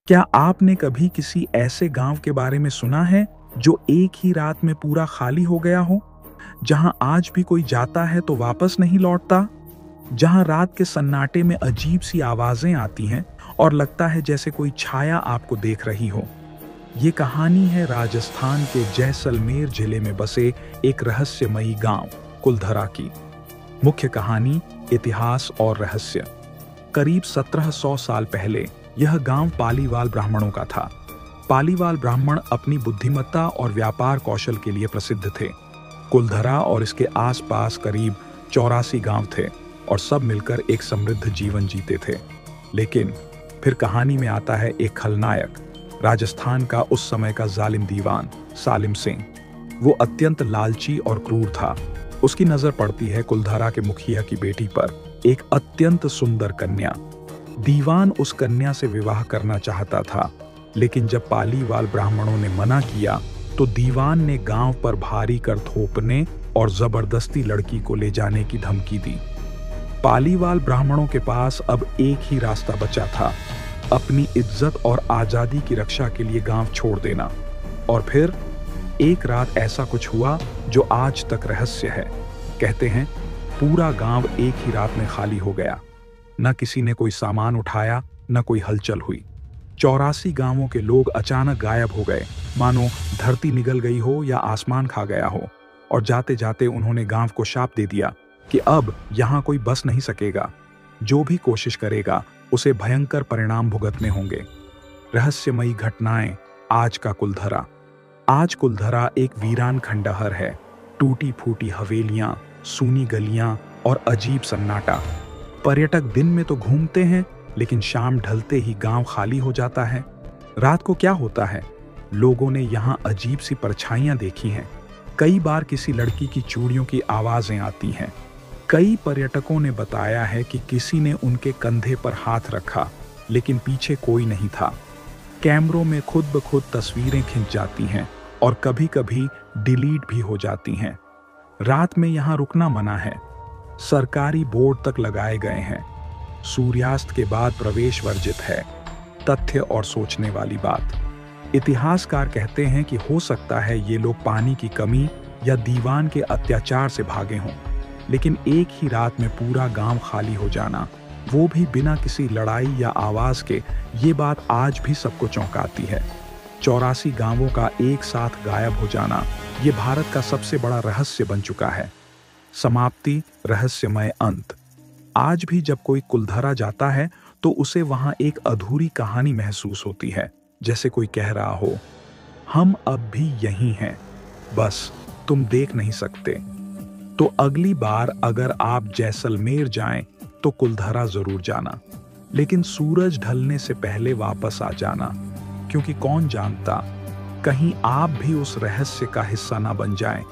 क्या आपने कभी किसी ऐसे गांव के बारे में सुना है जो एक ही रात में पूरा खाली हो गया हो? जहां आज भी कोई जाता है तो वापस नहीं लौटता? जहां रात के सन्नाटे में अजीब सी आवाजें आती हैं और लगता है जैसे कोई छाया आपको देख रही हो। ये कहानी है राजस्थान के जैसलमेर जिले में बसे एक रहस्यमयी गांव कुलधरा की। मुख्य कहानी, इतिहास और रहस्य। करीब 1700 साल पहले यह गांव पालीवाल ब्राह्मणों का था। पालीवाल ब्राह्मण अपनी बुद्धिमत्ता और व्यापार कौशल के लिए प्रसिद्ध थे। कुलधरा और इसके आसपास करीब 84 गांव थे और सब मिलकर एक समृद्ध जीवन जीते थे। लेकिन फिर कहानी में आता है एक खलनायक, राजस्थान का उस समय का जालिम दीवान सालिम सिंह। वो अत्यंत लालची और क्रूर था। उसकी नजर पड़ती है कुलधरा के मुखिया की बेटी पर, एक अत्यंत सुंदर कन्या। दीवान उस कन्या से विवाह करना चाहता था, लेकिन जब पालीवाल ब्राह्मणों ने मना किया तो दीवान ने गांव पर भारी कर थोपने और जबरदस्ती लड़की को ले जाने की धमकी दी। पालीवाल ब्राह्मणों के पास अब एक ही रास्ता बचा था, अपनी इज्जत और आजादी की रक्षा के लिए गांव छोड़ देना। और फिर एक रात ऐसा कुछ हुआ जो आज तक रहस्य है। कहते हैं पूरा गांव एक ही रात में खाली हो गया। न किसी ने कोई सामान उठाया, न कोई हलचल हुई। 84 गांवों के लोग अचानक गायब हो गए, मानो धरती निगल गई हो या आसमान खा गया हो। और जाते जाते उन्होंने गांव को शाप दे दिया कि अब यहां कोई बस नहीं सकेगा। जो भी कोशिश करेगा उसे भयंकर परिणाम भुगतने होंगे। रहस्यमयी घटनाएं। आज का कुलधरा। आज कुलधरा एक वीरान खंडहर है। टूटी फूटी हवेलियां, सूनी गलियां और अजीब सन्नाटा। पर्यटक दिन में तो घूमते हैं, लेकिन शाम ढलते ही गांव खाली हो जाता है। रात को क्या होता है? लोगों ने यहां अजीब सी परछाइयां देखी हैं। कई बार किसी लड़की की चूड़ियों की आवाजें आती हैं। कई पर्यटकों ने बताया है कि किसी ने उनके कंधे पर हाथ रखा, लेकिन पीछे कोई नहीं था। कैमरों में खुद ब खुद तस्वीरें खिंच जाती हैं और कभी कभी डिलीट भी हो जाती हैं। रात में यहां रुकना मना है। सरकारी बोर्ड तक लगाए गए हैं। सूर्यास्त के बाद प्रवेश वर्जित है। तथ्य और सोचने वाली बात। इतिहासकार कहते हैं कि हो सकता है ये लोग पानी की कमी या दीवान के अत्याचार से भागे हों, लेकिन एक ही रात में पूरा गांव खाली हो जाना, वो भी बिना किसी लड़ाई या आवाज के, ये बात आज भी सबको चौंकाती है। 84 गांवों का एक साथ गायब हो जाना, ये भारत का सबसे बड़ा रहस्य बन चुका है। समाप्ति, रहस्यमय अंत। आज भी जब कोई कुलधरा जाता है तो उसे वहां एक अधूरी कहानी महसूस होती है, जैसे कोई कह रहा हो, हम अब भी यहीं हैं, बस तुम देख नहीं सकते। तो अगली बार अगर आप जैसलमेर जाएं तो कुलधरा जरूर जाना, लेकिन सूरज ढलने से पहले वापस आ जाना, क्योंकि कौन जानता, कहीं आप भी उस रहस्य का हिस्सा ना बन जाएं।